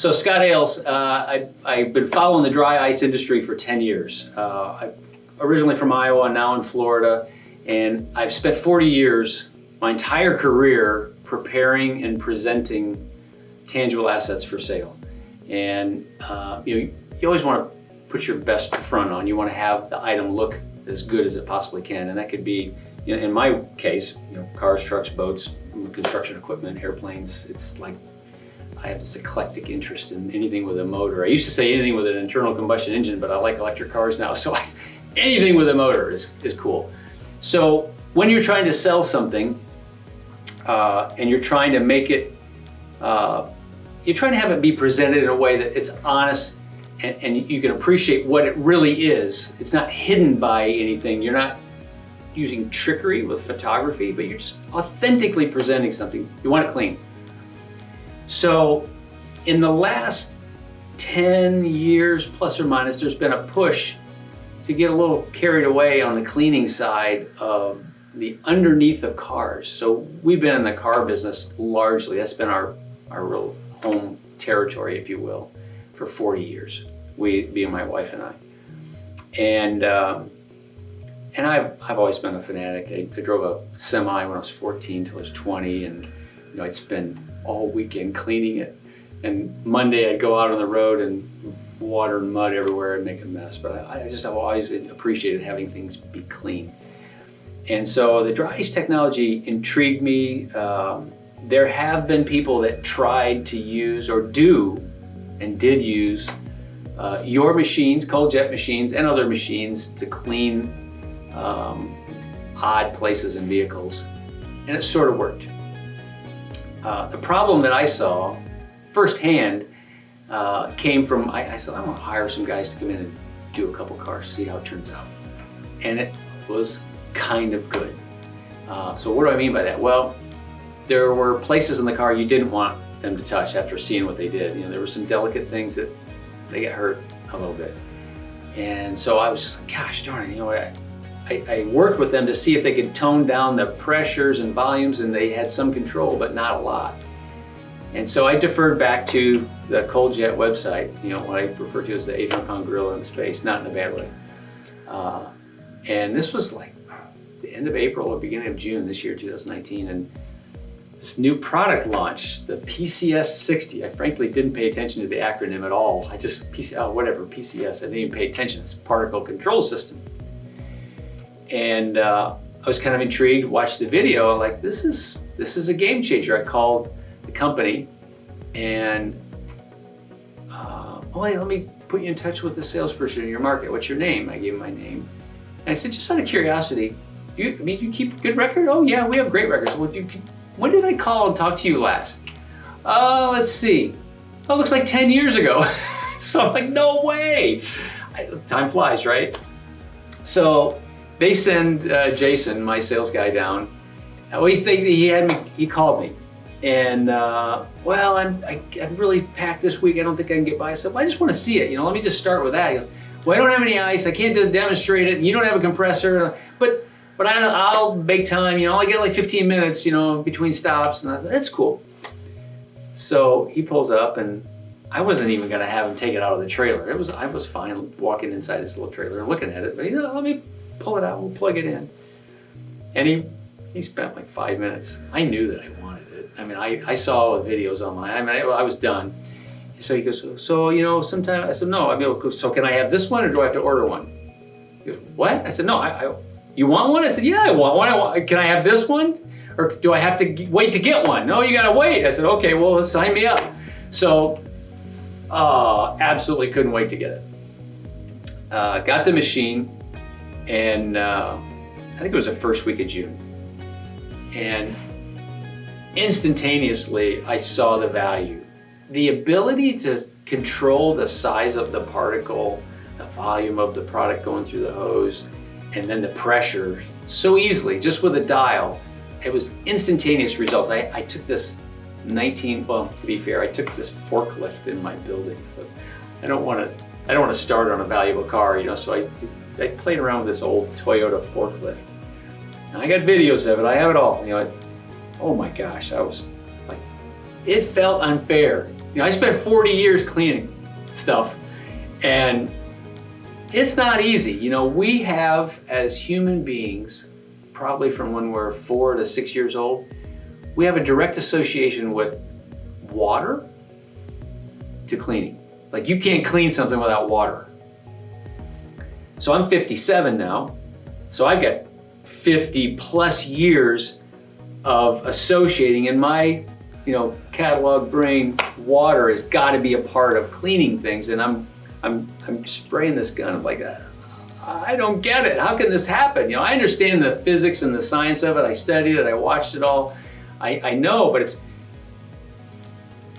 So Scott Ailes, I've been following the dry ice industry for 10 years. I'm originally from Iowa, now in Florida, and I've spent 40 years, my entire career, preparing and presenting tangible assets for sale. And you always want to put your best front on. You want to have the item look as good as it possibly can, and that could be, in my case, cars, trucks, boats, construction equipment, airplanes. It's like I have this eclectic interest in anything with a motor. I used to say anything with an internal combustion engine, but I like electric cars now, so anything with a motor is cool. So when you're trying to sell something and you're trying to make it, you're trying to have it be presented in a way that it's honest and you can appreciate what it really is. It's not hidden by anything. You're not using trickery with photography, but you're just authentically presenting something. You want it clean. So in the last 10 years, plus or minus, there's been a push to get a little carried away on the cleaning side of the underneath of cars. So we've been in the car business largely. That's been our real home territory, if you will, for 40 years. Me and my wife and I. And I've always been a fanatic. I drove a semi when I was 14 till I was 20, and I'd spend all weekend cleaning it. And Monday I'd go out on the road and water and mud everywhere and make a mess. But I've always appreciated having things be clean. And so the dry ice technology intrigued me. There have been people that tried to use or did use your machines, ColdJet machines, and other machines to clean odd places in vehicles, and it sort of worked. The problem that I saw firsthand came from, I said, I'm gonna hire some guys to come in and do a couple cars, see how it turns out. And it was kind of good. So what do I mean by that? Well, there were places in the car you didn't want them to touch after seeing what they did. There were some delicate things that they get hurt a little bit. And so I was just like, gosh darn it, I worked with them to see if they could tone down the pressures and volumes, and they had some control, but not a lot. And so I deferred back to the ColdJet website, what I refer to as the 800-pound gorilla in space, not in a bad way. And this was like the end of April or beginning of June this year, 2019, and this new product launch, the PCS60. I frankly didn't pay attention to the acronym at all. I just, PCS, I didn't even pay attention. It's particle control system. And I was kind of intrigued, watched the video, and like, this is a game changer. I called the company and, let me put you in touch with the salesperson in your market. What's your name? I gave him my name. And I said, just out of curiosity, you keep good record? Oh yeah, we have great records. Well, when did I call and talk to you last? Let's see. Oh, it looks like 10 years ago. So I'm like, no way. Time flies, right? So they send Jason, my sales guy, down. He called me. And I'm really packed this week. I don't think I can get by. I said, well, I just want to see it. Let me just start with that. He goes, well, I don't have any ice. I can't demonstrate it. And you don't have a compressor. But I'll make time. I get like 15 minutes, between stops. And I thought, that's cool. So he pulls up, and I wasn't even going to have him take it out of the trailer. I was fine walking inside his little trailer and looking at it. But let me pull it out. We'll plug it in. And he spent like 5 minutes. I knew that I wanted it. I mean, I saw videos online. I was done. So he goes, sometime, I said, no, so can I have this one, or do I have to order one? He goes, what? I said, no, you want one? I said, yeah, I want one. Can I have this one? Or do I have to wait to get one? No, you gotta wait. I said, okay, well, sign me up. So, absolutely couldn't wait to get it. Got the machine, and I think it was the first week of June. And instantaneously, I saw the value. The ability to control the size of the particle, the volume of the product going through the hose, and then the pressure so easily, just with a dial. It was instantaneous results. I took this to be fair, I took this forklift in my building. So I don't want to start on a valuable car, so I played around with this old Toyota forklift. And I got videos of it, I have it all. Oh my gosh, I was like, it felt unfair I spent 40 years cleaning stuff, and it's not easy. We have, as human beings, probably from when we're 4 to 6 years old, we have a direct association with water to cleaning. Like, you can't clean something without water. So I'm 57 now, so I've got 50 plus years of associating in my catalog brain. Water has got to be a part of cleaning things, and I'm spraying this gun. I'm like, I don't get it. How can this happen? I understand the physics and the science of it. I studied it. I watched it all. I know, but it's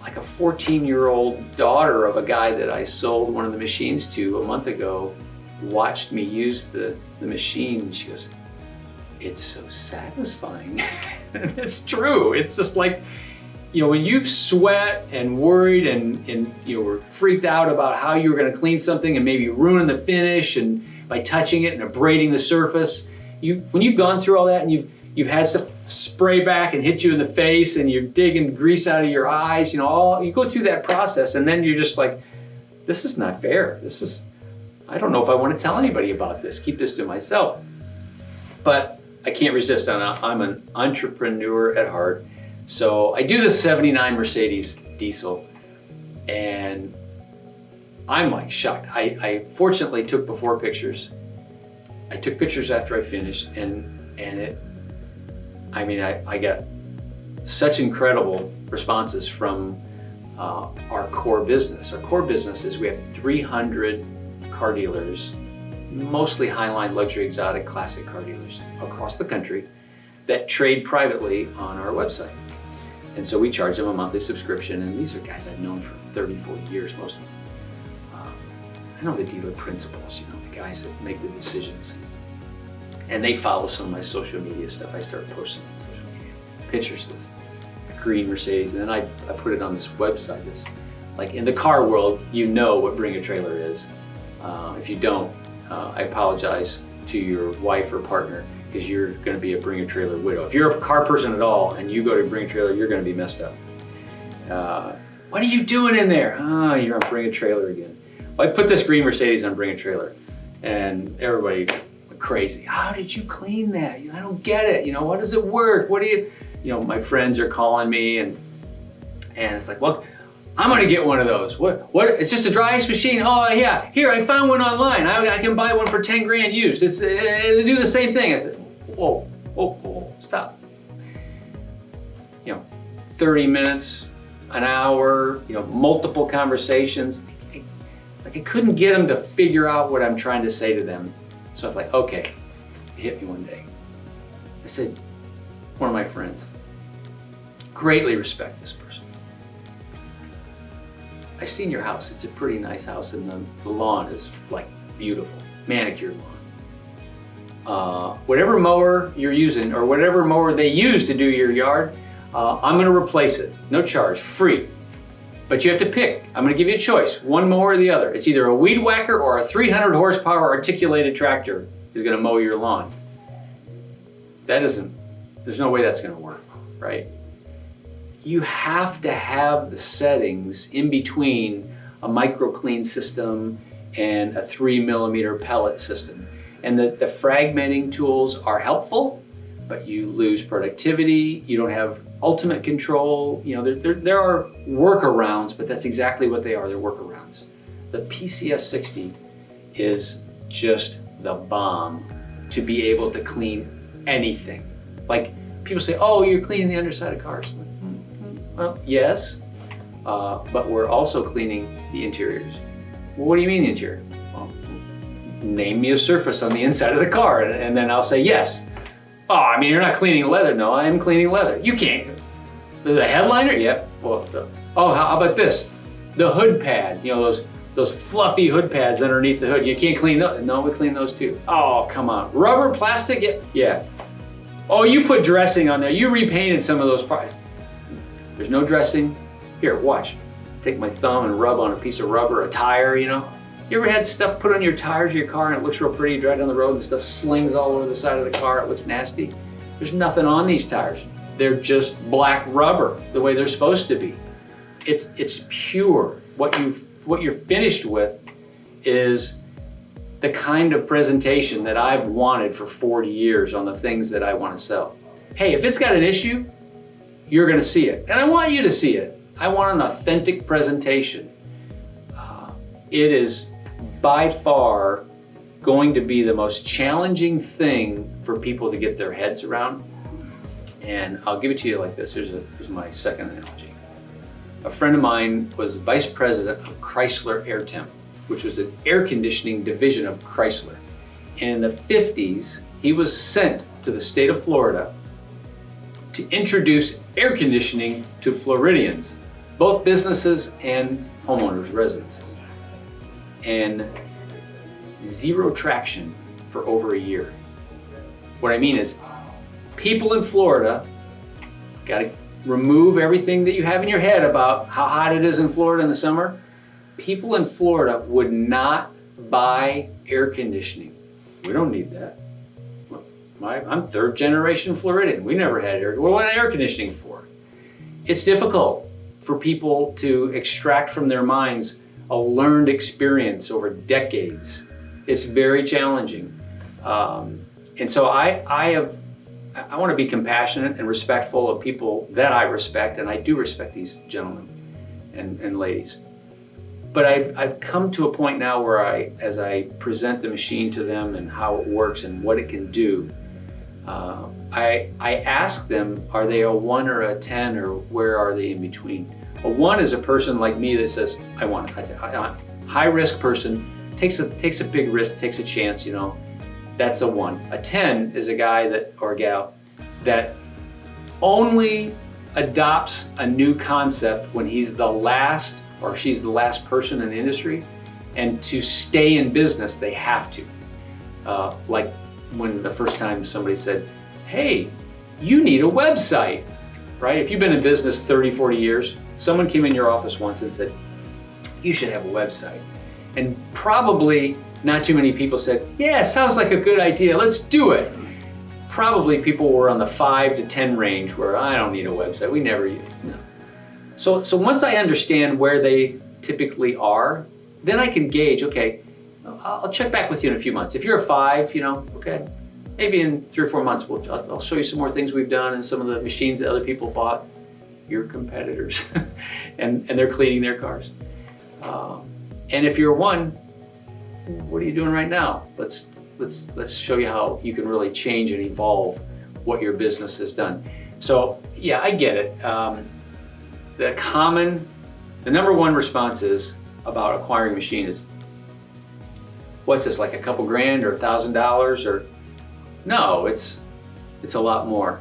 like a 14-year-old daughter of a guy that I sold one of the machines to a month ago watched me use the machine, and she goes, "It's so satisfying." And it's true. It's just like, when you've sweat and worried and were freaked out about how you were going to clean something and maybe ruin the finish and by touching it and abrading the surface, when you've gone through all that and you've had stuff spray back and hit you in the face and you're digging grease out of your eyes, you go through that process, and then you're just like, this is not fair. I don't know if I want to tell anybody about this. Keep this to myself. But I can't resist. I'm an entrepreneur at heart. So I do this 79 Mercedes diesel, and I'm like shocked. I fortunately took before pictures. I took pictures after I finished, and I got such incredible responses from our core business. Our core business is we have 300 car dealers, mostly Highline, luxury, exotic, classic car dealers across the country that trade privately on our website. And so we charge them a monthly subscription, and these are guys I've known for 30, 40 years, most of them. I know the dealer principals, the guys that make the decisions. And they follow some of my social media stuff. I start posting on social media pictures of this green Mercedes, and then I put it on this website that's like, in the car world, what Bring a Trailer is. If you don't, I apologize to your wife or partner, because you're going to be a Bring a Trailer widow. If you're a car person at all and you go to Bring a Trailer, you're going to be messed up. What are you doing in there? You're on Bring a Trailer again. Well, I put this green Mercedes on Bring a Trailer, and everybody went crazy. How did you clean that? I don't get it. What does it work? What do you? My friends are calling me, and it's like, well, I'm gonna get one of those. What? It's just a dry ice machine. Oh yeah, here, I found one online. I can buy one for 10 grand used. They do the same thing. I said, whoa, stop. 30 minutes, an hour, multiple conversations. I couldn't get them to figure out what I'm trying to say to them. So I was like, okay, it hit me one day. I said, one of my friends, greatly respect this person. I've seen your house. It's a pretty nice house, and the lawn is like beautiful, manicured lawn. Whatever mower you're using, or whatever mower they use to do your yard, I'm gonna replace it, no charge, free. But you have to pick. I'm gonna give you a choice, one mower or the other. It's either a weed whacker or a 300 horsepower articulated tractor is gonna mow your lawn. There's no way that's gonna work, right? You have to have the settings in between a micro clean system and a 3mm pellet system. And the fragmenting tools are helpful, but you lose productivity. You don't have ultimate control. There are workarounds, but that's exactly what they are. They're workarounds. The PCS 60 is just the bomb to be able to clean anything. Like, people say, oh, you're cleaning the underside of cars. Well, yes, but we're also cleaning the interiors. Well, what do you mean the interior? Well, name me a surface on the inside of the car, and then I'll say yes. Oh, you're not cleaning leather. No, I am cleaning leather. You can't. The headliner? Yep. Well, how about this? The hood pad, those fluffy hood pads underneath the hood. You can't clean those. No, we clean those too. Oh, come on. Rubber, plastic? Yeah. Oh, you put dressing on there. You repainted some of those parts. There's no dressing. Here, watch. Take my thumb and rub on a piece of rubber, a tire, You ever had stuff put on your tires of your car and it looks real pretty, you drive down the road and stuff slings all over the side of the car, it looks nasty? There's nothing on these tires. They're just black rubber, the way they're supposed to be. it's pure. What you're finished with is the kind of presentation that I've wanted for 40 years on the things that I want to sell. Hey, if it's got an issue, you're going to see it. And I want you to see it. I want an authentic presentation. It is by far going to be the most challenging thing for people to get their heads around. And I'll give it to you like this. Here's my second analogy. A friend of mine was vice president of Chrysler Airtemp, which was an air conditioning division of Chrysler. And in the 50s, he was sent to the state of Florida to introduce air conditioning to Floridians, both businesses and homeowners' residences. And zero traction for over a year. What I mean is, people in Florida got to remove everything that you have in your head about how hot it is in Florida in the summer. People in Florida would not buy air conditioning. We don't need that. I'm third generation Floridian. We never had air. What air conditioning for? It's difficult for people to extract from their minds a learned experience over decades. It's very challenging. And so I want to be compassionate and respectful of people that I respect, and I do respect these gentlemen and ladies. But I've come to a point now where as I present the machine to them and how it works and what it can do, I ask them, are they a 1 or a 10, or where are they in between? A 1 is a person like me that says, I want it. High risk person, takes a big risk, takes a chance, that's a 1. A 10 is a guy or gal that only adopts a new concept when he's the last or she's the last person in the industry, and to stay in business, they have to. Like when the first time somebody said, hey, you need a website, right? If you've been in business 30, 40 years, someone came in your office once and said, you should have a website. And probably not too many people said, yeah, sounds like a good idea, let's do it. Probably people were on the 5 to 10 range where I don't need a website, we never use it. No. So once I understand where they typically are, then I can gauge, okay, I'll check back with you in a few months. If you're a 5, okay, maybe in 3 or 4 months, I'll show you some more things we've done and some of the machines that other people bought, your competitors, and they're cleaning their cars. And if you're a 1, what are you doing right now? Let's show you how you can really change and evolve what your business has done. So yeah, I get it. The number one response is about acquiring a machine is, what's this, like a couple grand or $1,000 or? No, it's a lot more.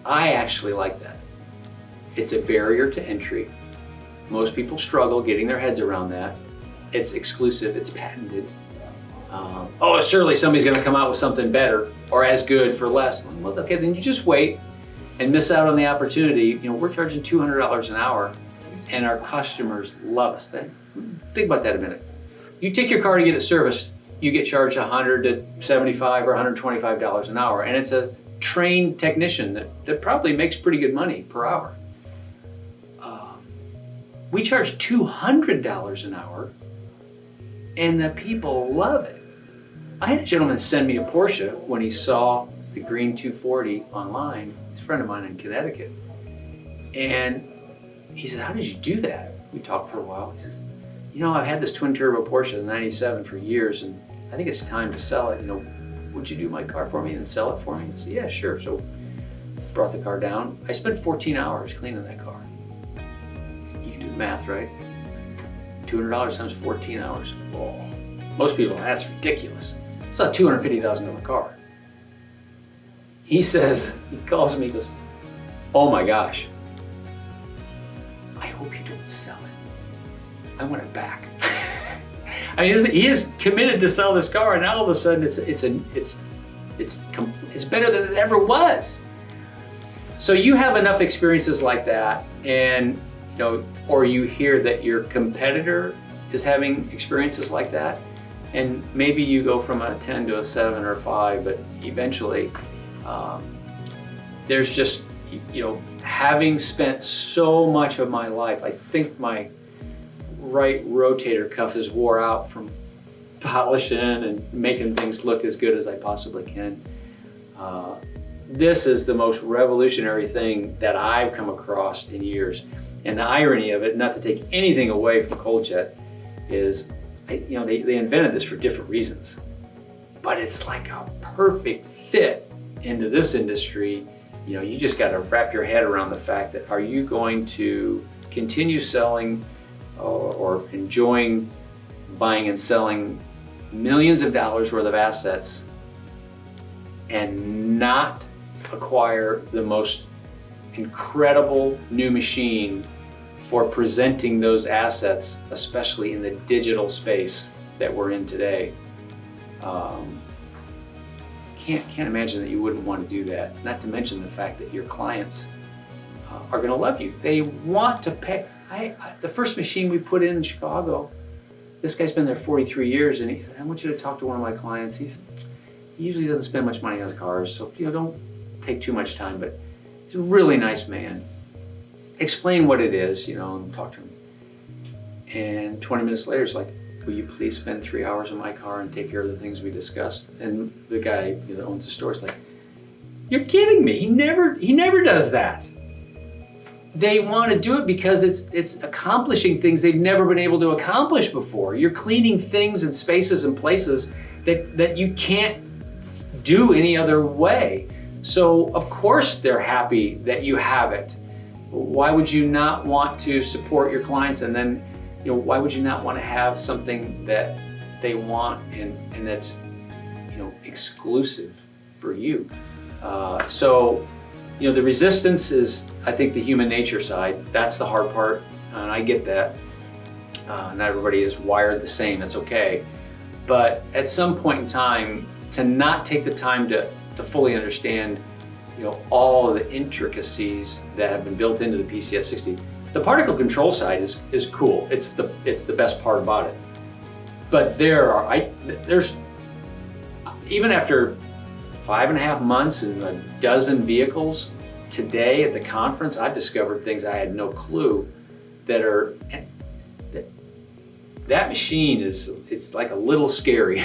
I actually like that. It's a barrier to entry. Most people struggle getting their heads around that. It's exclusive, it's patented. Surely somebody's gonna come out with something better or as good for less. Well, okay, then you just wait and miss out on the opportunity. We're charging $200 an hour and our customers love us. Think about that a minute. You take your car to get it serviced, you get charged $100 to $75 or $125 an hour, and it's a trained technician that probably makes pretty good money per hour. We charge $200 an hour, and the people love it. I had a gentleman send me a Porsche when he saw the green 240 online. He's a friend of mine in Connecticut. And he said, how did you do that? We talked for a while. He says, I've had this twin turbo Porsche in '97 for years, and I think it's time to sell it. Would you do my car for me and sell it for me? I said, yeah, sure. So brought the car down. I spent 14 hours cleaning that car. You can do the math, right? $200 times 14 hours. Oh, most people, that's ridiculous. It's a $250,000 car. He calls me, he goes, oh my gosh, I hope you don't sell it. I want it back. I mean, he is committed to sell this car, and all of a sudden it's better than it ever was. So you have enough experiences like that, and or you hear that your competitor is having experiences like that, and maybe you go from a 10 to a 7 or 5, but eventually there's just, having spent so much of my life, I think my right rotator cuff is wore out from polishing and making things look as good as I possibly can. This is the most revolutionary thing that I've come across in years. And the irony of it, not to take anything away from ColdJet, is they invented this for different reasons. But it's like a perfect fit into this industry. You just got to wrap your head around the fact that, are you going to continue selling or enjoying buying and selling millions of dollars worth of assets and not acquire the most incredible new machine for presenting those assets, especially in the digital space that we're in today? Can't imagine that you wouldn't want to do that. Not to mention the fact that your clients are going to love you. They want to pay. The first machine we put in Chicago, this guy's been there 43 years, and he said, I want you to talk to one of my clients. He usually doesn't spend much money on his cars, so don't take too much time, but he's a really nice man. Explain what it is, and talk to him. And 20 minutes later, it's like, will you please spend 3 hours in my car and take care of the things we discussed? And the guy that owns the store is like, you're kidding me. He never does that. They want to do it because it's accomplishing things they've never been able to accomplish before. You're cleaning things and spaces and places that you can't do any other way. So of course they're happy that you have it. Why would you not want to support your clients? And then, why would you not want to have something that they want and that's, exclusive for you? So the resistance is, I think, the human nature side. That's the hard part, and I get that. Not everybody is wired the same, that's okay. But at some point in time, to not take the time to fully understand, all of the intricacies that have been built into the PCS60. The particle control side is cool. It's the best part about it. But there's even after 5.5 months and a dozen vehicles, today at the conference, I've discovered things I had no clue that machine it's like a little scary.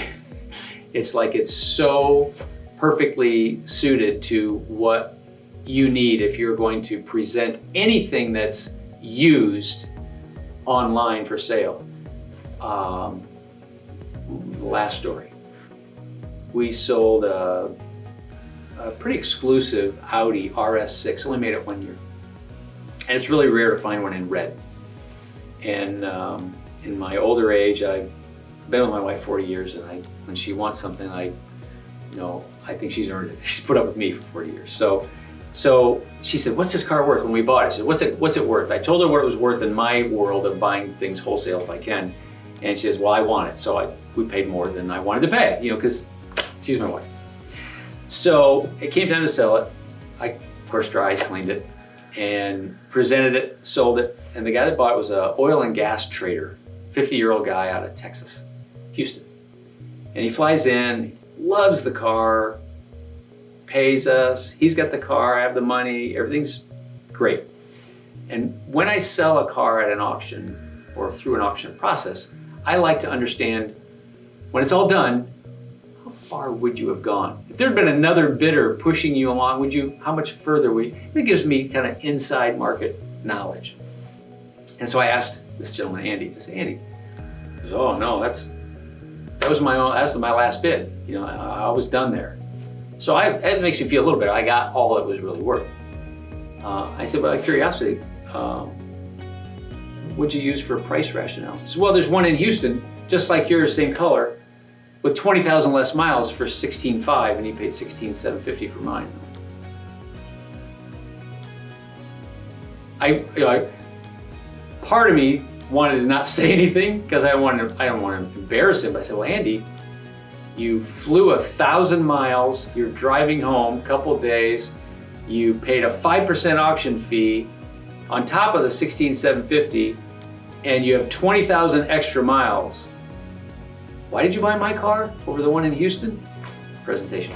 It's like it's so perfectly suited to what you need if you're going to present anything that's used online for sale. Last story. We sold a pretty exclusive Audi RS6, only made it 1 year. And it's really rare to find one in red. And in my older age, I've been with my wife 40 years, and when she wants something, I think she's earned it. She's put up with me for 40 years. So she said, what's this car worth when we bought it? I said, what's it worth? I told her what it was worth in my world of buying things wholesale if I can. And she says, well, I want it. So we paid more than I wanted to pay, because she's my wife. So it came time to sell it. I, of course, dry ice cleaned it and presented it, sold it. And the guy that bought it was an oil and gas trader, 50-year-old guy out of Texas, Houston. And he flies in, loves the car, pays us, he's got the car, I have the money, everything's great. And when I sell a car at an auction or through an auction process, I like to understand, when it's all done, how far would you have gone? If there had been another bidder pushing you along, how much further would you? It gives me kind of inside market knowledge. And so I asked this gentleman, Andy, I said, Andy, he goes, oh no, that was my last bid. I was done there. So it makes me feel a little better. I got all it was really worth. I said, well, out of curiosity, what'd you use for a price rationale? He said, well, there's one in Houston, just like yours, same color, with 20,000 less miles for $16,500, and he paid $16,750 for mine. Part of me wanted to not say anything because I don't want to embarrass him. But I said, well, Andy, you flew 1,000 miles, you're driving home a couple of days, you paid a 5% auction fee on top of the $16,750, and you have 20,000 extra miles. Why did you buy my car over the one in Houston? Presentation.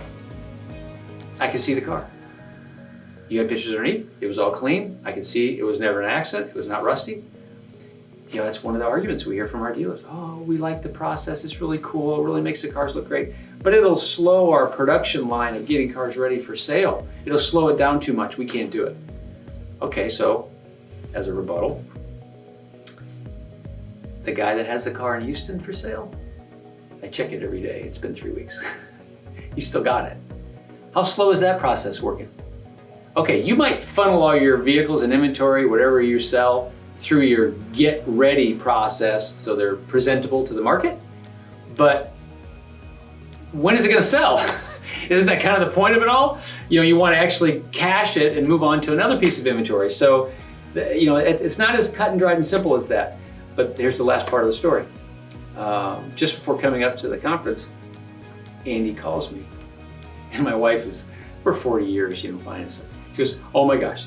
I could see the car. You had pictures underneath. It was all clean. I could see it was never an accident. It was not rusty. You know, that's one of the arguments we hear from our dealers. Oh, we like the process. It's really cool. It really makes the cars look great. But it'll slow our production line of getting cars ready for sale. It'll slow it down too much. We can't do it. Okay, so as a rebuttal, the guy that has the car in Houston for sale, I check it every day. It's been 3 weeks. He's still got it. How slow is that process working? Okay, you might funnel all your vehicles and inventory, whatever you sell, through your get ready process so they're presentable to the market, but when is it going to sell? Isn't that kind of the point of it all? You know, you want to actually cash it and move on to another piece of inventory. So, you know, it's not as cut and dried and simple as that. But here's the last part of the story. Just before coming up to the conference, Andy calls me, and my wife is, we're 40 years, you know, finance. She goes, oh my gosh,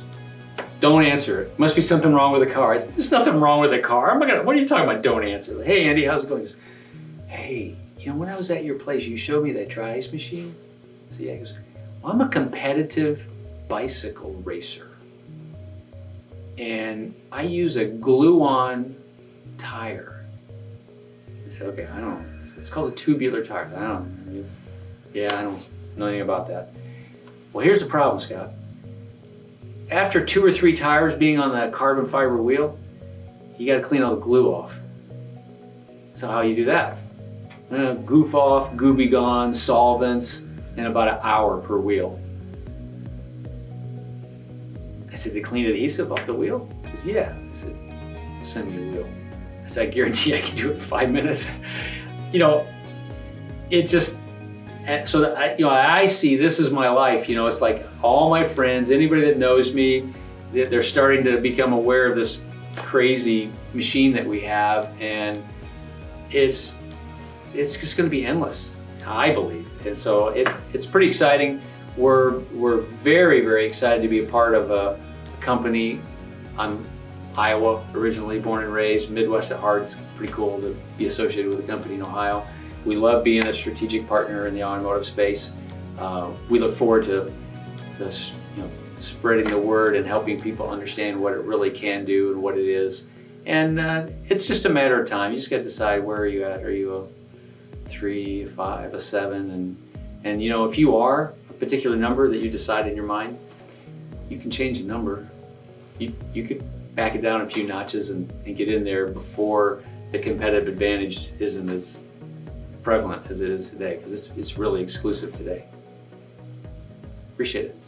don't answer it. Must be something wrong with the car. I said, there's nothing wrong with the car. What are you talking about? Don't answer. Hey, Andy, how's it going? He goes, hey, you know, when I was at your place, you showed me that dry ice machine. So yeah, he goes, well, I'm a competitive bicycle racer, and I use a glue-on tire. I said, okay, I don't know. It's called a tubular tire. I don't know. Yeah, I don't know anything about that. Well, here's the problem, Scott. After 2 or 3 tires being on the carbon fiber wheel, you got to clean all the glue off. So how you do that? Goof off, goo be gone, solvents, in about an hour per wheel. I said, they clean adhesive off the wheel? He said, yeah. I said, send me a wheel. I said, I guarantee I can do it in 5 minutes. You know, it just, so that I see this is my life. You know, it's like all my friends, anybody that knows me, they're starting to become aware of this crazy machine that we have, and it's just going to be endless, I believe. And so it's pretty exciting. We're very, very excited to be a part of a company. I'm Iowa, originally born and raised, Midwest at heart. It's pretty cool to be associated with a company in Ohio. We love being a strategic partner in the automotive space. We look forward to spreading the word and helping people understand what it really can do and what it is. And it's just a matter of time. You just got to decide, where are you at? Are you a 3, a 5, a 7? And you know, if you are a particular number that you decide in your mind, you can change the number. You could back it down a few notches and get in there before the competitive advantage isn't as prevalent as it is today, because it's really exclusive today. Appreciate it.